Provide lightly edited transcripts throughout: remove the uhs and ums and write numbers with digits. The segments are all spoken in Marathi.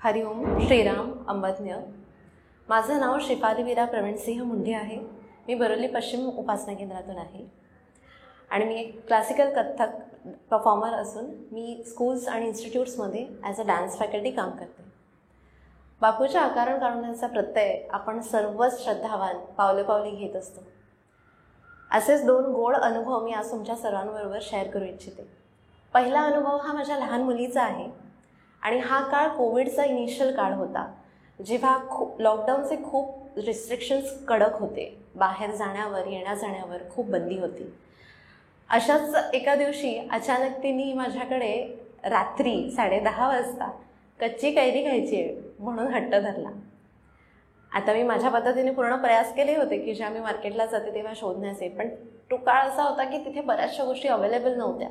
हरिओम श्रीराम अंबज्ञ। माझं नाव श्रीपाली वीरा प्रवीणसिंह मुंढे आहे। मी बरोली पश्चिम उपासना केंद्रातून आहे आणि मी एक क्लासिकल कथ्थक परफॉर्मर असून मी स्कूल्स आणि इन्स्टिट्यूट्समध्ये ॲज अ डान्स फॅकल्टी काम करते। बापूच्या आकारण काढण्याचा प्रत्यय आपण सर्वच श्रद्धावान पावले पावली घेत असतो। असेच दोन गोड अनुभव मी आज तुमच्या सर्वांबरोबर शेअर करू इच्छिते। पहिला अनुभव हा माझ्या लहान मुलीचा आहे आणि हा काळ कोविडचा इनिशियल काळ होता, जेव्हा लॉकडाऊनचे खूप रिस्ट्रिक्शन्स कडक होते। बाहेर जाण्यावर येण्या जाण्यावर खूप बंदी होती। अशाच एका दिवशी अचानक तिने माझ्याकडे रात्री 10:30 वाजता कच्ची कैरी खायची आहे म्हणून हट्ट धरला। आता मी माझ्या पद्धतीने पूर्ण प्रयास केले होते की जेव्हा मी मार्केटला जाते तेव्हा शोधण्याचे, पण तो काळ असा होता की तिथे बऱ्याचशा गोष्टी अवेलेबल नव्हत्या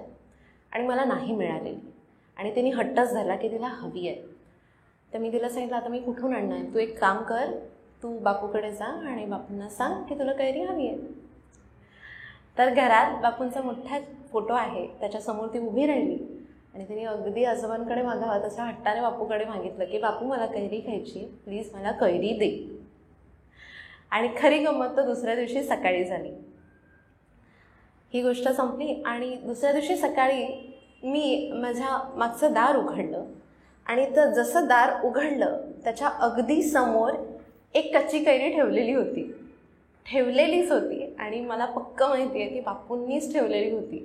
आणि मला नाही मिळालेली आणि तिने हट्टच धरला की तिला हवी आहे। तर मी तिला सांगितलं, आता मी कुठून आणणार, तू एक काम कर, तू बापूकडे जा आणि बापूंना सांग की तुला कैरी हवी आहे। तर घरात बापूंचा मोठा फोटो आहे, त्याच्यासमोर ती उभी राहिली आणि तिने अगदी आजोबांकडे मागावा तशा हट्टाने बापूकडे मागितलं की बापू मला कैरी खायची, प्लीज मला कैरी दे। आणि खरी गंमत तर दुसऱ्या दिवशी सकाळी झाली। ही गोष्ट संपली आणि दुसऱ्या दिवशी सकाळी मी माझ्या मागचं दार उघडलं आणि तर जसं दार उघडलं त्याच्या अगदी समोर एक कच्ची कैरी ठेवलेलीच होती आणि मला पक्क माहिती आहे ती बापूंनीच ठेवलेली होती।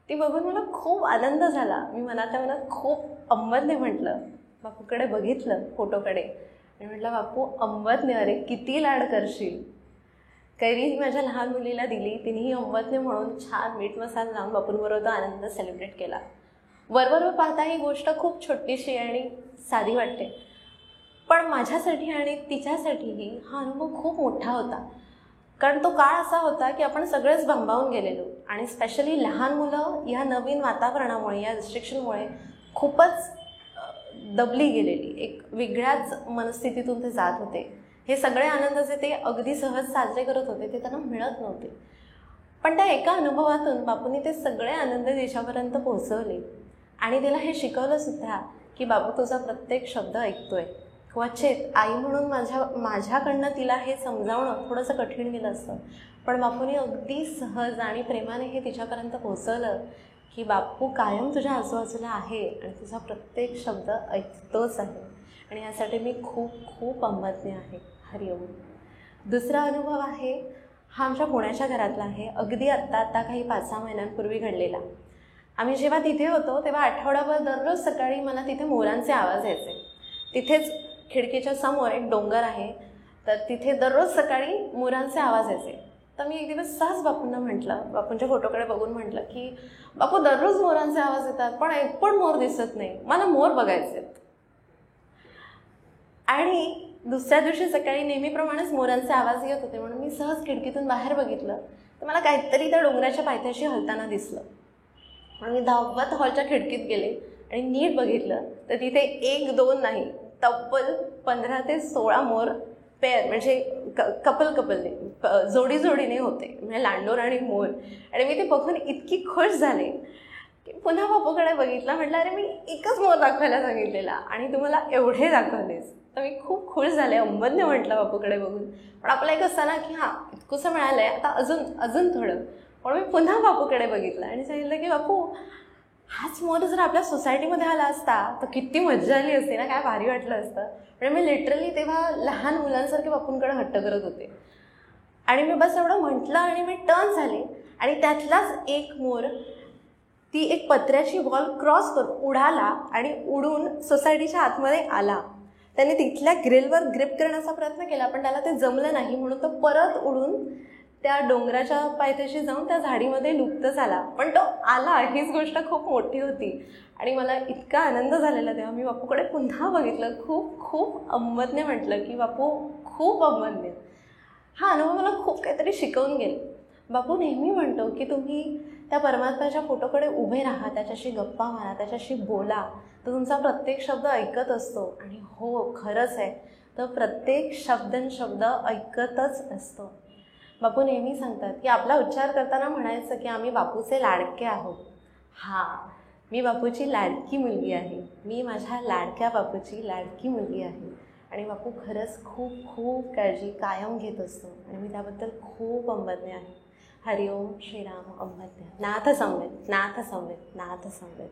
ती बघून मला खूप आनंद झाला। मी मनातल्या मनात खूप अंबज्ञ म्हटलं, बापूकडे बघितलं फोटोकडे आणि म्हटलं, बापू अंबज्ञ, अरे किती लाड करशील। कैरी माझ्या लहान मुलीला दिली, तिनेही अंबज्ञ म्हणून छान मीठ मसाला लावून बापूंबरोबर आनंद सेलिब्रेट केला। वरवरून पाहता ही गोष्ट खूप छोटीशी आणि साधी वाटते, पण माझ्यासाठी आणि तिच्यासाठीही हा अनुभव खूप मोठा होता। कारण तो काळ असा होता की आपण सगळेच भांबावून गेलेलो आणि स्पेशली लहान मुलं या नवीन वातावरणामुळे, या रिस्ट्रिक्शनमुळे खूपच दबली गेलेली, एक वेगळ्याच मनस्थितीतून ते जात होते। हे सगळे आनंद जे ते अगदी सहज साजरे करत होते ते त्यांना मिळत नव्हते, पण त्या एका अनुभवातून बापूंनी ते सगळे आनंद देशापर्यंत पोहोचवले आणि तिला हे शिकवलं सुद्धा की बापू तुझा प्रत्येक शब्द ऐकतोय। क्वचित आई म्हणून माझ्याकडनं तिला हे समजावणं थोडंसं कठीण गेलं असतं, पण बापूंनी अगदी सहज आणि प्रेमाने हे तिच्यापर्यंत पोहोचवलं की बापू कायम तुझ्या आजूबाजूला आहे आणि तुझा प्रत्येक शब्द ऐकतोच आहे आणि यासाठी मी खूप खूप अंबज्ञ आहे। हरिओम। दुसरा अनुभव आहे हा आमच्या पुण्याच्या घरातला आहे। अगदी आत्ता काही 5-6 महिन्यांपूर्वी घडलेला। आम्ही जेव्हा तिथे होतो तेव्हा आठवडाभर दररोज सकाळी मला तिथे मोरांचे आवाज यायचे। तिथेच खिडकीच्या समोर एक डोंगर आहे, तर तिथे दररोज सकाळी मोरांचे आवाज यायचे। तर मी एक दिवस सहज बापूंना म्हटलं, बापूंच्या फोटोकडे बघून म्हटलं की बापू दररोज मोरांचे आवाज येतात पण एक पण मोर दिसत नाही, मला मोर बघायचे। आणि दुसऱ्या दिवशी सकाळी नेहमीप्रमाणेच मोरांचे आवाज येत होते म्हणून मी सहज खिडकीतून बाहेर बघितलं तर मला काहीतरी त्या डोंगराच्या पायथ्याशी हलताना दिसलं। म्हणून मी धावत हॉलच्या खिडकीत गेले आणि नीट बघितलं तर तिथे 1-2 नाही, तब्बल 15 ते 16 मोर पेअर म्हणजे कपलने जोडीने होते, म्हणजे लांडोर आणि मोर। आणि मी ते बघून इतकी खुश झाले की पुन्हा बापूकडे बघितलं, म्हटलं अरे मी एकच मोर दाखवायला सांगितलेला आणि तुम्हाला एवढे दाखवलेस। तर मी खूप खुश झाले, अंबज्ञ म्हटलं बापूकडे बघून। पण आपलं एक असतं ना की हां इतकुसं मिळालं आहे, आता अजून थोडं। पण मी पुन्हा बापूकडे बघितलं आणि सांगितलं की बापू हाच मोर जर आपल्या सोसायटीमध्ये आला असता तर किती मजा आली असते ना, काय भारी वाटलं असतं। म्हणजे मी लिटरली तेव्हा लहान मुलांसारखे बापूंकडे हट्ट करत होते आणि मी बस एवढं म्हटलं आणि मी टर्न झाले आणि त्यातलाच एक मोर ती एक पत्र्याची वॉल क्रॉस करून उडाला आणि उडून सोसायटीच्या आतमध्ये आला। त्याने तिथल्या ग्रिलवर ग्रिप करण्याचा प्रयत्न केला पण त्याला ते जमलं नाही, म्हणून तो परत उडून त्या डोंगराच्या पायथ्याशी जाऊन त्या झाडीमध्ये लुप्त झाला। पण तो आला, हीच गोष्ट खूप मोठी होती आणि मला इतका आनंद झालेला तेव्हा मी बापूकडे पुन्हा बघितलं, खूप खूप अंबज्ञ म्हटलं की बापू खूप अंबज्ञ। हा अनुभव मला खूप काहीतरी शिकवून गेला। बापू नेहमी म्हणतो की तुम्ही त्या परमात्म्याच्या फोटोकडे उभे राहा, त्याच्याशी गप्पा मारा, त्याच्याशी बोला, तर तुमचा प्रत्येक शब्द ऐकत असतो। आणि हो खरंच आहे, तर प्रत्येक शब्द ऐकतच असतो। बापू नेहमी सांगतात की आपला उच्चार करताना म्हणायचं की आम्ही बापूचे लाडके आहोत। हां, मी बापूची लाडकी मुलगी आहे. मी माझ्या लाडक्या बापूची लाडकी मुलगी आहे. आणि बापू खरंच खूप खूप काळजी कायम घेत असतो आणि मी त्याबद्दल खूप अंबज्ञ आहे. हरिओम श्रीराम अंबज्ञ. नाथ संवेद, नाथ संवेद, नाथ संवेद.